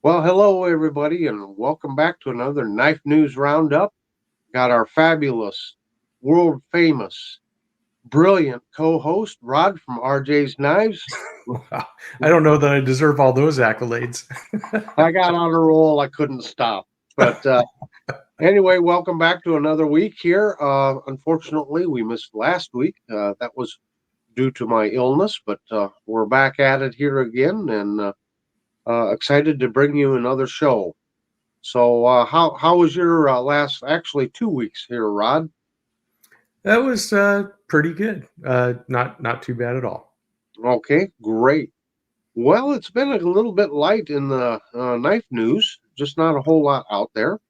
Well, hello, everybody, and welcome back to another Knife News Roundup. Got our fabulous, world famous, brilliant co host, Rod from RJ's Knives. Wow. I don't know that I deserve all those accolades. I got on a roll, I couldn't stop. But anyway, welcome back to another week here. Unfortunately, we missed last week. That was due to my illness, but we're back at it here again and excited to bring you another show. So, how was your last, actually 2 weeks here, Rod? That was pretty good. Not too bad at all. Okay, great. Well, it's been a little bit light in the knife news, just not a whole lot out there.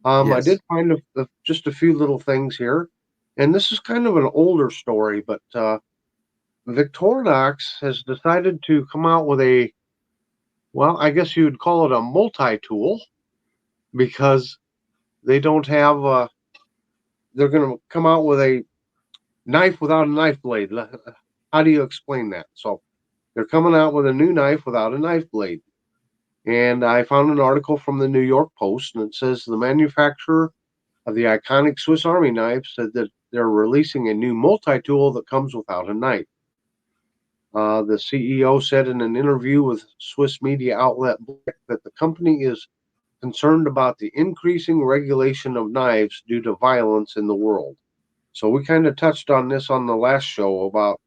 I Yes. did find just a few little things here, and this is kind of an older story, but Victorinox has decided to come out with well, I guess you would call it a multi-tool because they don't have, they're going to come out with a knife without a knife blade. How do you explain that? So they're coming out with a new knife without a knife blade. And I found an article from the New York Post, and it says the manufacturer of the iconic Swiss Army knife said that they're releasing a new multi-tool that comes without a knife. The CEO said in an interview with Swiss media outlet Blick that the company is concerned about the increasing regulation of knives due to violence in the world. So we kind of touched on this on the last show about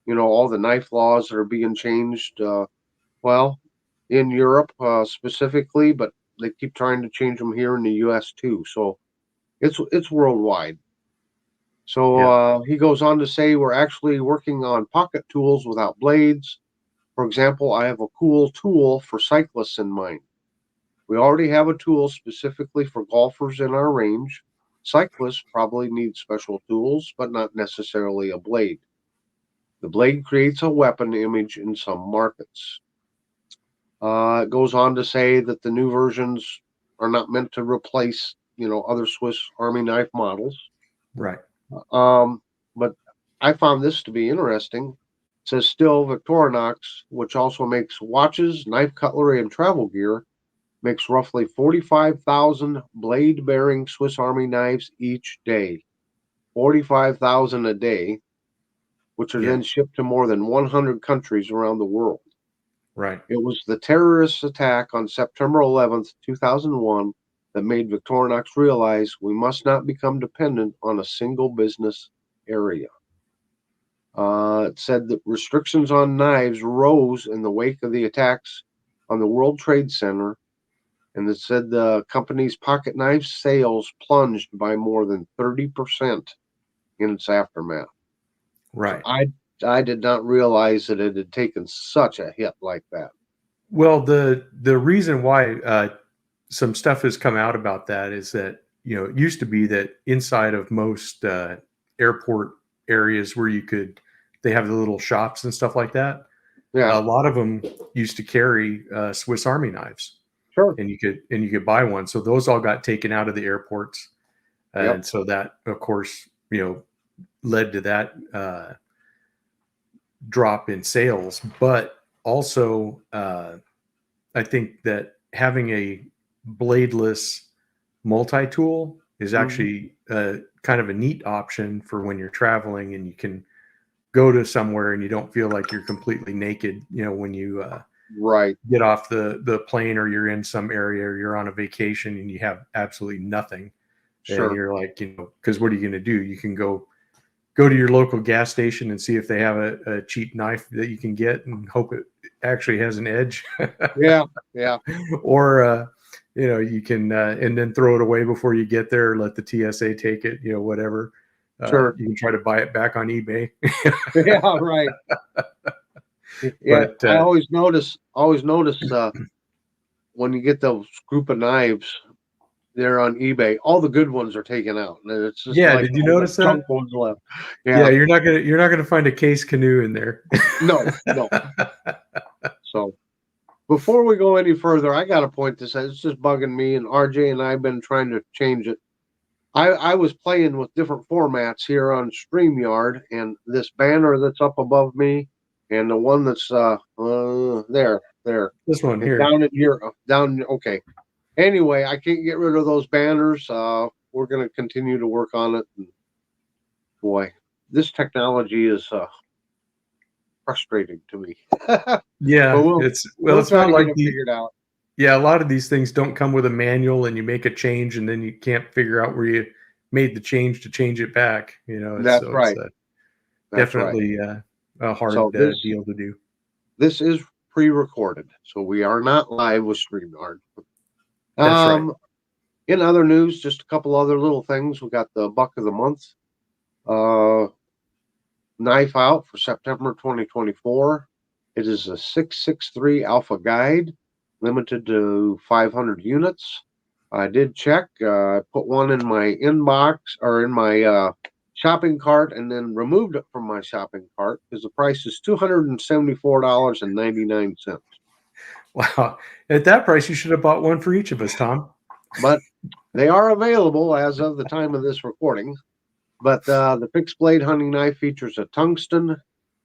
all the knife laws that are being changed. Well, in Europe specifically, but they keep trying to change them here in the U.S. too. So it's worldwide. So Yeah. he goes on to say we're actually working on pocket tools without blades. For example, I have a cool tool for cyclists in mind. We already have a tool specifically for golfers in our range. Cyclists probably need special tools, but not necessarily a blade. The blade creates a weapon image in some markets. It goes on to say that the new versions are not meant to replace, other Swiss Army knife models. Right. But I found this to be interesting. It says still, Victorinox, which also makes watches, knife cutlery, and travel gear, makes roughly 45,000 blade-bearing Swiss Army knives each day. 45,000 a day, which are Yeah. then shipped to more than 100 countries around the world. Right. It was the terrorist attack on September 11th, 2001, that made Victorinox realize we must not become dependent on a single business area. It said that restrictions on knives rose in the wake of the attacks on the World Trade Center, and it said the company's pocket knife sales plunged by more than 30% in its aftermath. So Right. I did not realize that it had taken such a hit like that. Well, the reason why some stuff has come out about that is that it used to be that inside of most airport areas where they have the little shops and stuff like that. Yeah, A lot of them used to carry Swiss Army knives, sure. and you could buy one. So those all got taken out of the airports, Yep. and so that, of course, led to that drop in sales. But also, I think that having a bladeless multi-tool is Hmm. actually kind of a neat option for when you're traveling and you can go to somewhere and you don't feel like you're completely naked, when you Right. get off the plane, or you're in some area, or you're on a vacation and you have absolutely nothing. And Sure. you're like, because what are you going to do? You can go to your local gas station and see if they have a cheap knife that you can get and hope it actually has an edge. Yeah. Yeah. Or you can and then throw it away before you get there, or let the TSA take it, whatever. Sure. You can try to buy it back on eBay. Yeah. Right. Yeah. But I always notice when you get those group of knives, they're on eBay. All the good ones are taken out, and it's just yeah, like did you all the notice that? junk ones left. Yeah, Yeah. you're not gonna find a case canoe in there. No. No. So before we go any further, I got to point this out. It's just bugging me, and RJ and I have been trying to change it. I was playing with different formats here on StreamYard, and this banner that's up above me, and the one that's there. there. This one It's here. down in here. Down. Okay. Anyway, I can't get rid of those banners. We're going to continue to work on it. And boy, this technology is frustrating to me. Yeah, But we'll it's try not to get like it figured out. yeah, a lot of these things don't come with a manual and you make a change and then you can't figure out where you made the change to change it back. That's It's right. That's right. definitely a So hard deal to do. this is pre-recorded, so we are not live with StreamYard. That's right. In other news, just a couple other little things. We got the Buck of the Month knife out for September 2024. It is a 663 Alpha Guide, limited to 500 units. I did check. I put one in my inbox or in my shopping cart and then removed it from my shopping cart because the price is $274.99. Wow. At that price, you should have bought one for each of us, Tom. But they are available as of the time of this recording. But the fixed blade hunting knife features a tungsten,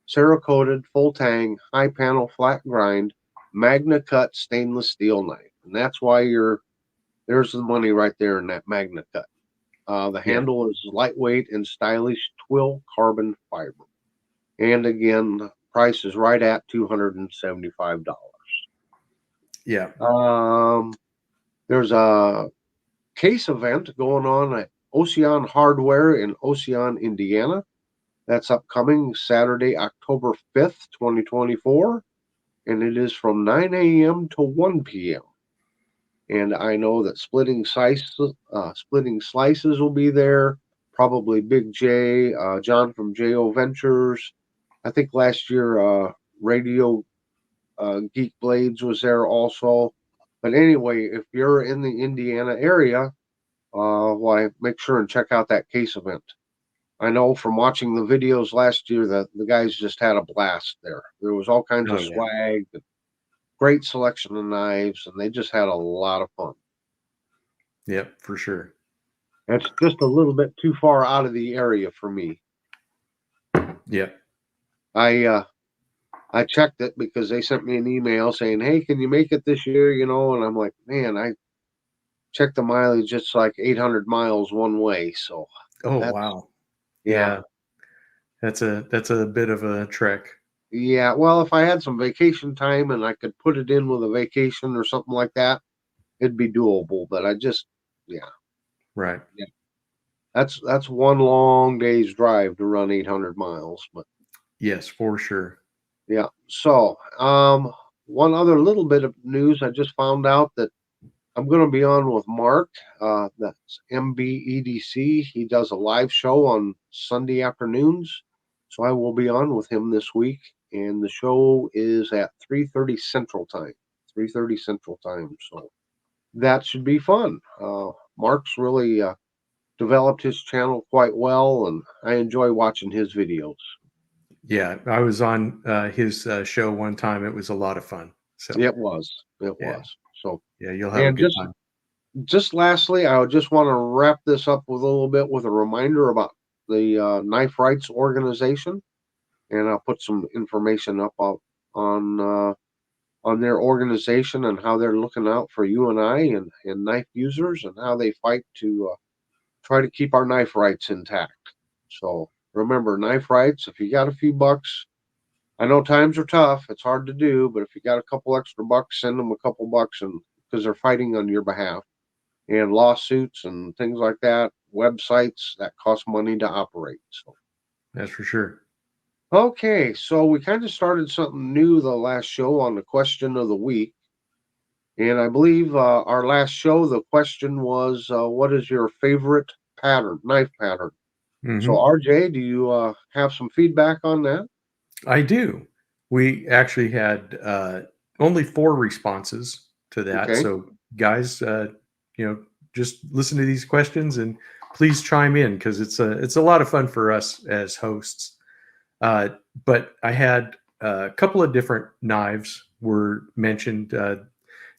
Cerakoted, full tang, high panel, flat grind, Magna cut stainless steel knife. And that's why there's the money right there in that Magna cut. The handle is lightweight and stylish twill carbon fiber. And again, the price is right at $275. Yeah. There's a case event going on at Ocean Hardware in Ocean, Indiana. That's upcoming Saturday, October 5th, 2024. And it is from 9 a.m. to 1 p.m. And I know that splitting slices will be there. Probably Big J, John from JO Ventures. I think last year Radio Geek Blades was there also. But anyway, if you're in the Indiana area, why make sure and check out that case event. I know from watching the videos last year that the guys just had a blast there. There was all kinds of swag, great selection of knives, and they just had a lot of fun. Yep, for sure. It's just a little bit too far out of the area for me. Yeah. I checked it because they sent me an email saying, "Hey, can you make it this year?" And I'm like, man, I checked the mileage. It's like 800 miles one way. So, wow. Yeah. That's a bit of a trek. Yeah. Well, if I had some vacation time and I could put it in with a vacation or something like that, it'd be doable. But Right. Yeah. That's one long day's drive to run 800 miles. But yes, for sure. Yeah. So, one other little bit of news, I just found out that I'm going to be on with Mark. That's MBEDC. He does a live show on Sunday afternoons. So I will be on with him this week. And the show is at 3:30 Central Time. 3:30 Central Time. So that should be fun. Mark's really developed his channel quite well, and I enjoy watching his videos. Yeah, I was on his show one time. It was a lot of fun. So It was. So yeah, you'll have a good time. Just lastly, I would just want to wrap this up with a little bit with a reminder about the Knife Rights organization, and I'll put some information up on their organization and how they're looking out for you and I and knife users and how they fight to try to keep our knife rights intact. So remember, knife rights. If you got a few bucks, I know times are tough. It's hard to do, but if you got a couple extra bucks, send them a couple bucks, and because they're fighting on your behalf. And lawsuits and things like that, websites that cost money to operate. So that's for sure. Okay, so we kind of started something new the last show on the question of the week. And I believe our last show, the question was, what is your favorite pattern, knife pattern? So RJ, do you have some feedback on that? I do. We actually had only 4 responses to that. Okay. So guys, just listen to these questions and please chime in because it's a lot of fun for us as hosts. But I had a couple of different knives were mentioned.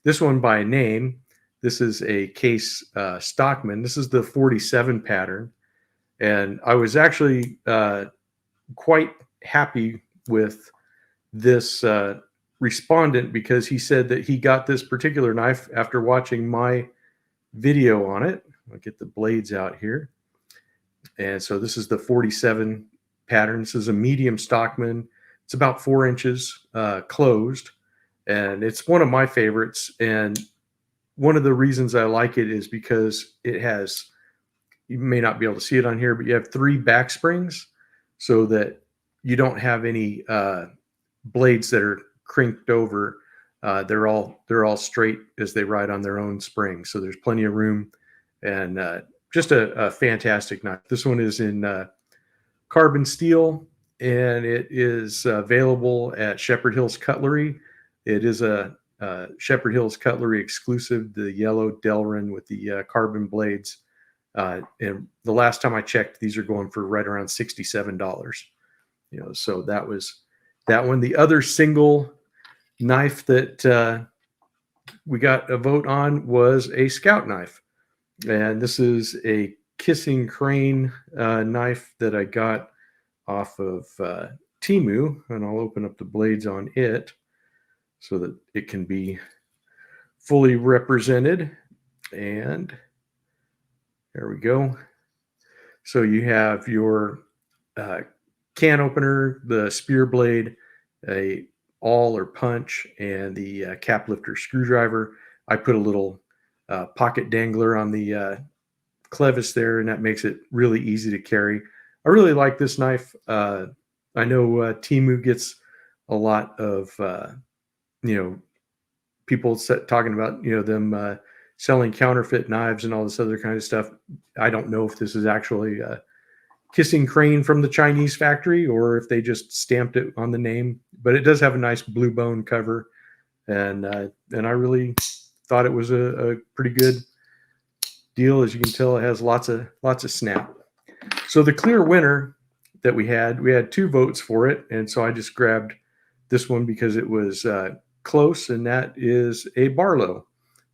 This one by name. This is a Case Stockman. This is the 47 pattern. And I was actually quite happy with this respondent because he said that he got this particular knife after watching my video on it. I'll get the blades out here. And so this is the 47 pattern. This is a medium Stockman. It's about 4 inches closed, and it's one of my favorites. And one of the reasons I like it is because it has, you may not be able to see it on here, but you have 3 back springs so that you don't have any blades that are crinked over. They're all straight as they ride on their own springs. So there's plenty of room, and just a fantastic knife. This one is in carbon steel, and it is available at Shepherd Hills Cutlery. It is a Shepherd Hills Cutlery exclusive, the yellow Delrin with the carbon blades. And the last time I checked, these are going for right around $67. So that was that one. The other single knife that we got a vote on was a Scout knife, and this is a Kissing Crane knife that I got off of Temu, and I'll open up the blades on it so that it can be fully represented. And there we go. So you have your can opener, the spear blade, a awl or punch, and the cap lifter screwdriver. I put a little pocket dangler on the clevis there, and that makes it really easy to carry. I really like this knife. I know Temu gets a lot of people talking about them selling counterfeit knives and all this other kind of stuff. I don't know if this is actually Kissing Crane from the Chinese factory or if they just stamped it on the name, but it does have a nice blue bone cover, and I really thought it was a pretty good deal. As you can tell, it has lots of snap. So the clear winner that we had 2 votes for it, and so I just grabbed this one because it was close, and that is a Barlow.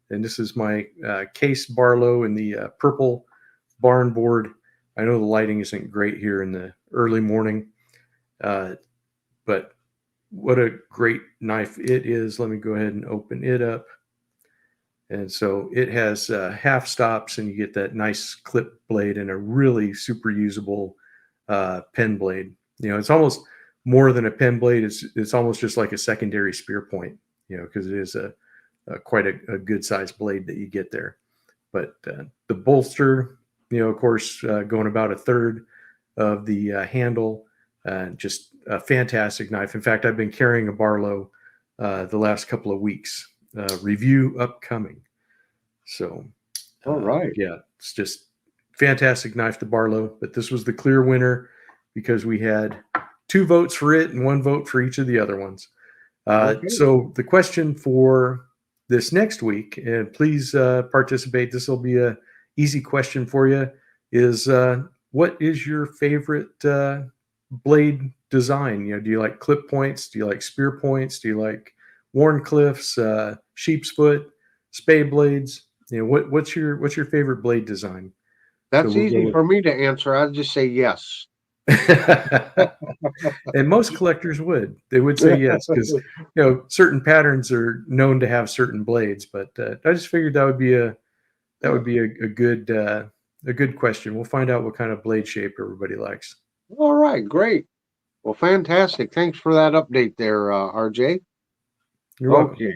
And this is my case Barlow in the purple barn board. I know the lighting isn't great here in the early morning, but what a great knife it is. Let me go ahead and open it up. And so it has half stops, and you get that nice clip blade and a really super usable pen blade. It's almost more than a pen blade. It's almost just like a secondary spear point, because it is quite a good sized blade that you get there. But the bolster, of course, going about 1/3 of the handle, just a fantastic knife. In fact, I've been carrying a Barlow the last couple of weeks. Review upcoming. So, all right. Yeah, it's just fantastic knife, the Barlow. But this was the clear winner because we had 2 votes for it and 1 vote for each of the other ones. Okay. So the question for this next week, and please participate. This will be a easy question for you. Is what is your favorite blade design? Do you like clip points? Do you like spear points? Do you like Warncliffes, sheep's foot, spade blades? What's your favorite blade design? That's easy for me to answer. I'd just say yes. And most collectors would. They would say yes because certain patterns are known to have certain blades. But I just figured that would be a good question. We'll find out what kind of blade shape everybody likes. All right, great. Well, fantastic. Thanks for that update there, RJ. You're welcome. Okay.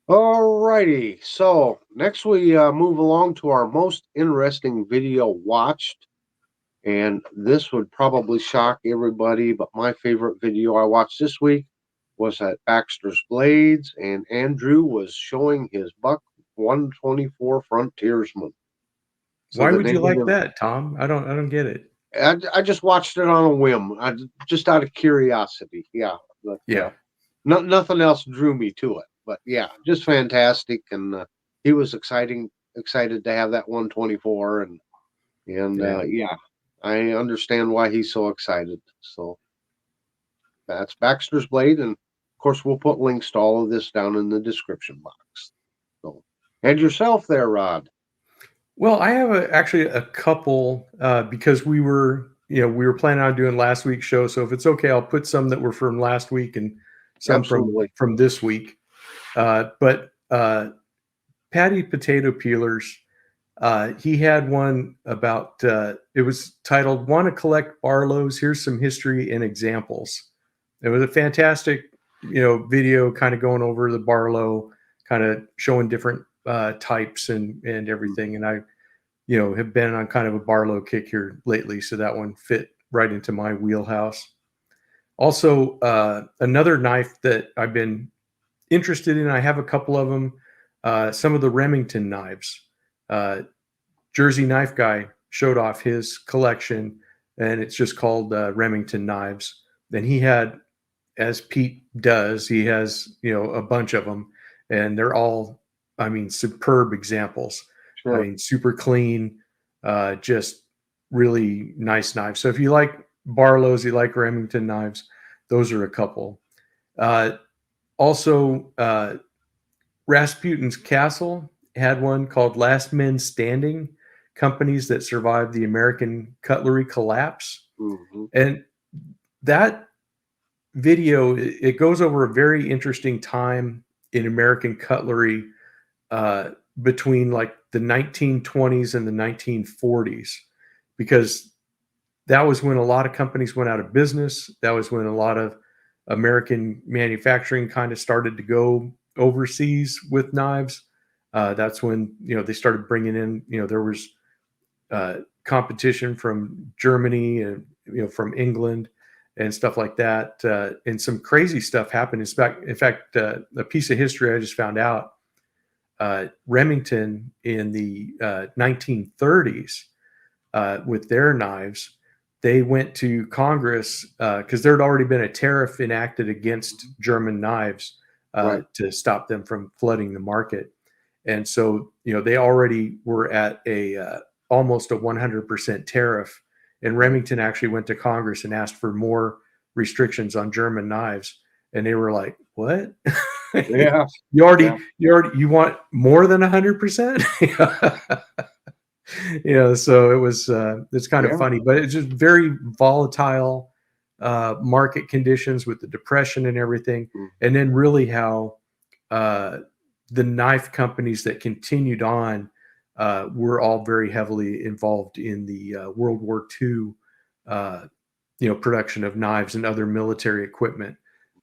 All righty. So next we move along to our most interesting video watched. And this would probably shock everybody, but my favorite video I watched this week was at Baxter's Blades, and Andrew was showing his buck 124 Frontiersman. So why would you like that, Tom? I don't get it. I just watched it on a whim, just out of curiosity. Yeah, but, yeah. Nothing else drew me to it, but yeah, just fantastic, and he was excited to have that 124, and yeah, I understand why he's so excited. So that's Baxter's Blade, and of course we'll put links to all of this down in the description box. So, and yourself there, Rod. Well, I have actually a couple because we were we were planning on doing last week's show. So if it's okay, I'll put some that were from last week and some Absolutely. from this week. But Paddy potato peelers, he had one about, it was titled, "Want to Collect Barlows? Here's Some History and Examples." It was a fantastic, video kind of going over the Barlow, kind of showing different types and everything. And I, have been on kind of a Barlow kick here lately. So that one fit right into my wheelhouse. Also, another knife that I've been interested in, I have a couple of them, some of the Remington knives. Jersey Knife Guy showed off his collection, and it's just called Remington Knives. And he had, as Pete does, he has, a bunch of them, and they're all, superb examples. Sure. Super clean, just really nice knives. So if you like Barlows, you like Remington knives, those are a couple. Also, Rasputin's Castle had one called Last Men Standing, Companies That Survived the American Cutlery Collapse. Mm-hmm. And that video, it goes over a very interesting time in American cutlery, between like the 1920s and the 1940s, because that was when a lot of companies went out of business. That was when a lot of American manufacturing kind of started to go overseas with knives. That's when, they started bringing in, there was competition from Germany and, from England and stuff like that. And some crazy stuff happened. In fact, a piece of history I just found out, Remington in the 1930s, with their knives, they went to Congress because there had already been a tariff enacted against German knives, Right. to stop them from flooding the market. And so, they already were at a almost a 100% tariff. And Remington actually went to Congress and asked for more restrictions on German knives. And they were like, "What? Yeah. You want more than 100%?" So it was, it's kind of funny, but it's just very volatile market conditions with the depression and everything. Mm. And then really how the knife companies that continued on were all very heavily involved in the World War II, production of knives and other military equipment.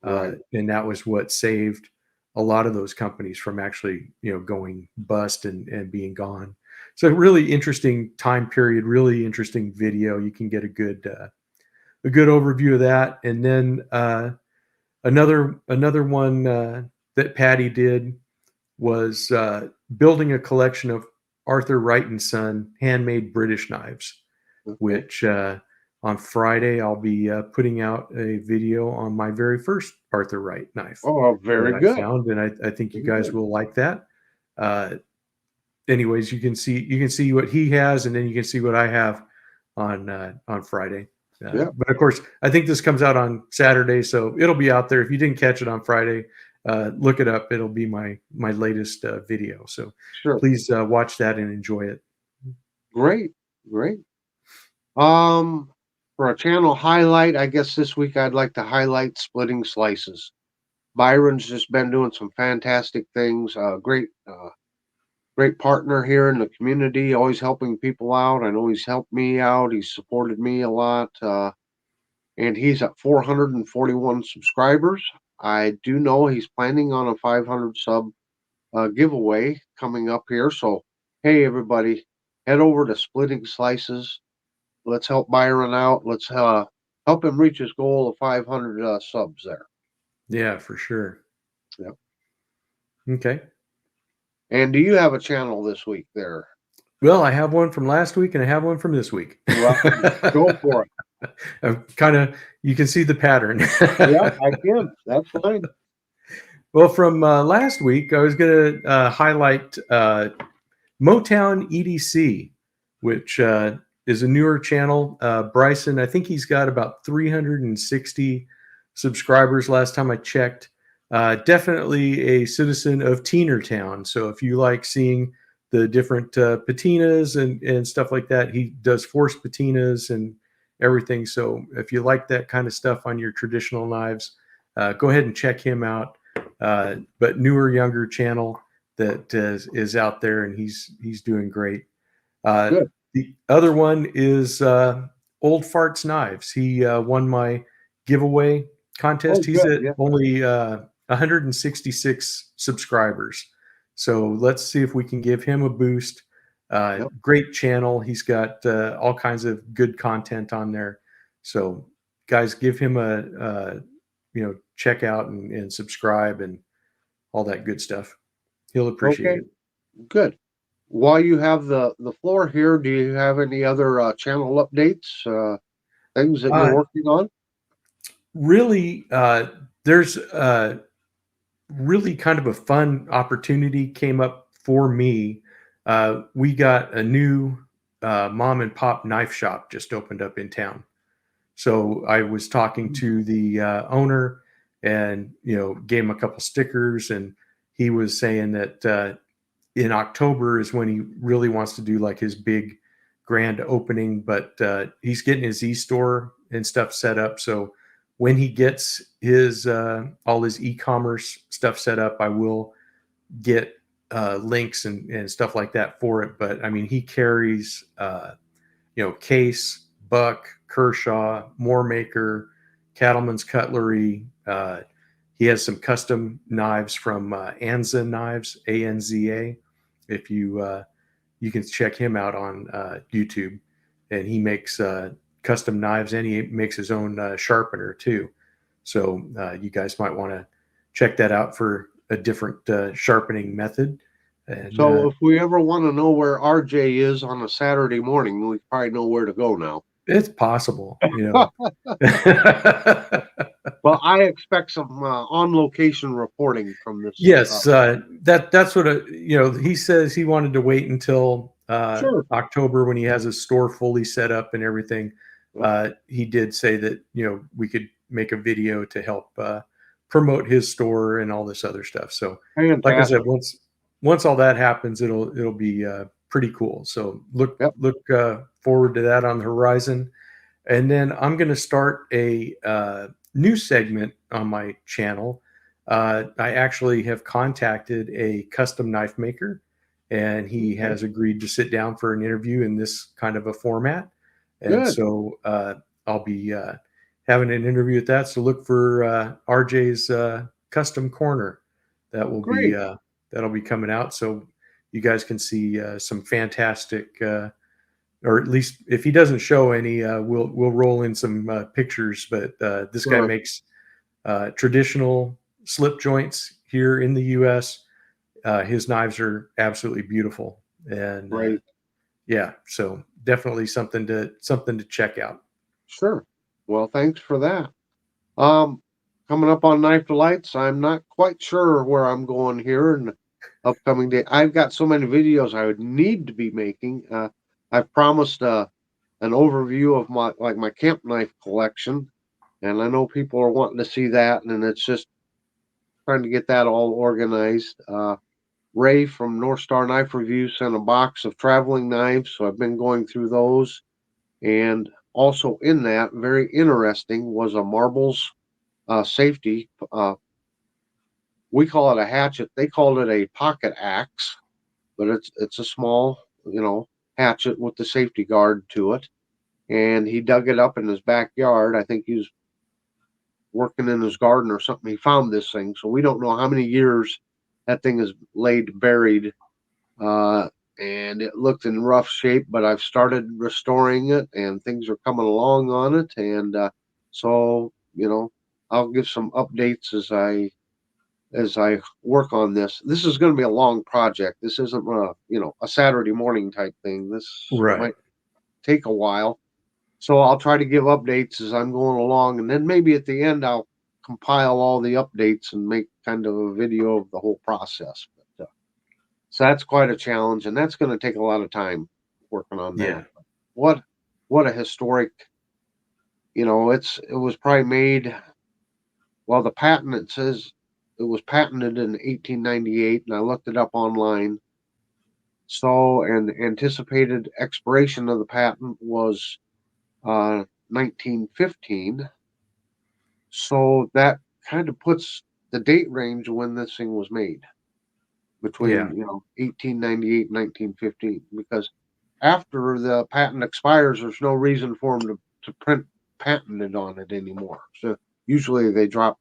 Right. And that was what saved a lot of those companies from actually, going bust and being gone. So really interesting time period, really interesting video. You can get a good overview of that. And then another one that Paddy did was building a collection of Arthur Wright and Son handmade British knives, Okay. which on Friday I'll be putting out a video on my very first Arthur Wright knife. Oh, very good. I found, and I think you guys will like that. Anyways, you can see what he has, and then you can see what I have on Friday. But of course, I think this comes out on Saturday, so it'll be out there. If you didn't catch it on Friday, look it up. It'll be my latest video. So Sure. Please watch that and enjoy it. Great. For a channel highlight, I guess this week I'd like to highlight Splitting Slices. Byron's just been doing some fantastic things. Great partner here in the community, always helping people out. I know he's helped me out. He's supported me a lot. And he's at 441 subscribers. I do know he's planning on a 500 sub giveaway coming up here. So, hey, everybody, head over to Splitting Slices. Let's help Byron out. Let's help him reach his goal of 500 subs there. Yeah, for sure. Yep. Okay. And do you have a channel this week there? Well, I have one from last week and I have one from this week. Well, go for it. You can see the pattern. Yeah, I can. That's fine. Well, from last week, I was going to highlight Motown EDC, which is a newer channel. Bryson, I think he's got about 360 subscribers last time I checked. Definitely a citizen of Teenertown. So if you like seeing the different patinas and stuff like that, he does forced patinas and everything. So if you like that kind of stuff on your traditional knives, go ahead and check him out. But newer, younger channel that is out there, and he's doing great. Good. The other one is Old Farts Knives. He won my giveaway Oh, contest. He's good. at Yeah. only 166 subscribers. So let's see if we can give him a boost. Yep. Great channel. He's got all kinds of good content on there. So guys, give him a check out and subscribe and all that good stuff. He'll appreciate Okay. it. Good. While you have the floor here, do you have any other channel updates, things that you're Uh, working on? really, there's really kind of a fun opportunity came up for me. We got a new mom and pop knife shop just opened up in town. So I was talking to the owner, and gave him a couple stickers, and he was saying that in October is when he really wants to do like his big grand opening, but he's getting his e-store and stuff set up. So when he gets his all his e-commerce stuff set up, I will get links and stuff like that for it. But I mean, he carries Case, Buck, Kershaw, Moormaker, Cattleman's Cutlery. He has some custom knives from Anza Knives, ANZA. If you can check him out on YouTube, and he makes custom knives, and he makes his own sharpener too. So you guys might want to check that out for a different sharpening method. And So if we ever want to know where RJ is on a Saturday morning, we probably know where to go now. it's possible. Well, I expect some on location reporting from this. Yes, that's what he says. He wanted to wait until Sure. October when he has his store fully set up and everything. Yep. He did say that we could make a video to help promote his store and all this other stuff. So, like I said, Fantastic. once all that happens, it'll be pretty cool. So look Yep. forward to that on the horizon. And then I'm going to start a new segment on my channel. I actually have contacted a custom knife maker, and he has agreed to sit down for an interview in this kind of a format. And Good. so I'll be having an interview with that. So look for RJ's Custom Corner. That will be Great. that'll be coming out. So you guys can see some fantastic. Or at least if he doesn't show any, we'll roll in some pictures. But this guy Sure. makes traditional slip joints here in the U.S. His knives are absolutely beautiful, and Great. yeah, so definitely something to check out. Sure. Well, thanks for that. Um, Coming up on Knife Delights, I'm not quite sure where I'm going here in the upcoming day. I've got so many videos I would need to be making. I've promised an overview of my camp knife collection, and I know people are wanting to see that, and it's just trying to get that all organized. Ray from North Star Knife Review sent a box of traveling knives, so I've been going through those. And also in that, very interesting, was a marbles safety. We call it a hatchet. They called it a pocket axe, but it's a small, hatchet with the safety guard to it. And he dug it up in his backyard. I think he was working in his garden or something. He found this thing, so we don't know how many years that thing is laid buried. And it looked in rough shape, but I've started restoring it, and things are coming along on it. And so, I'll give some updates as I work on this. This is going to be a long project. This isn't a Saturday morning type thing. This Right. might take a while. So I'll try to give updates as I'm going along, and then maybe at the end I'll compile all the updates and make kind of a video of the whole process. But so that's quite a challenge, and that's going to take a lot of time working on Yeah. that. What a historic, it was probably made. Well, the patent, it says it was patented in 1898, and I looked it up online. So, and the anticipated expiration of the patent was 1915. So that kind of puts the date range when this thing was made, Yeah. between 1898 and 1915, because after the patent expires, there's no reason for them to print patented on it anymore. So usually they drop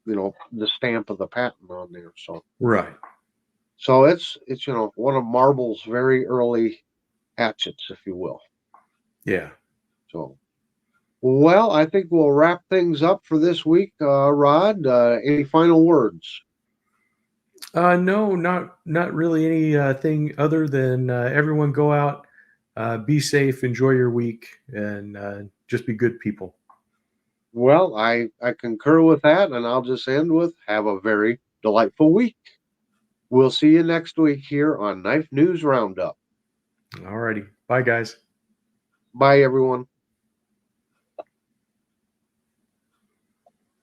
the stamp of the patent on there. Right. So it's one of Marble's very early hatchets, if you will. Yeah. So, well, I think we'll wrap things up for this week. Rod, any final words? No, not really anything other than everyone go out, be safe, enjoy your week, and just be good people. Well, I concur with that, and I'll just end with have a very delightful week. We'll see you next week here on Knife News Roundup. All righty. Bye, guys. Bye, everyone.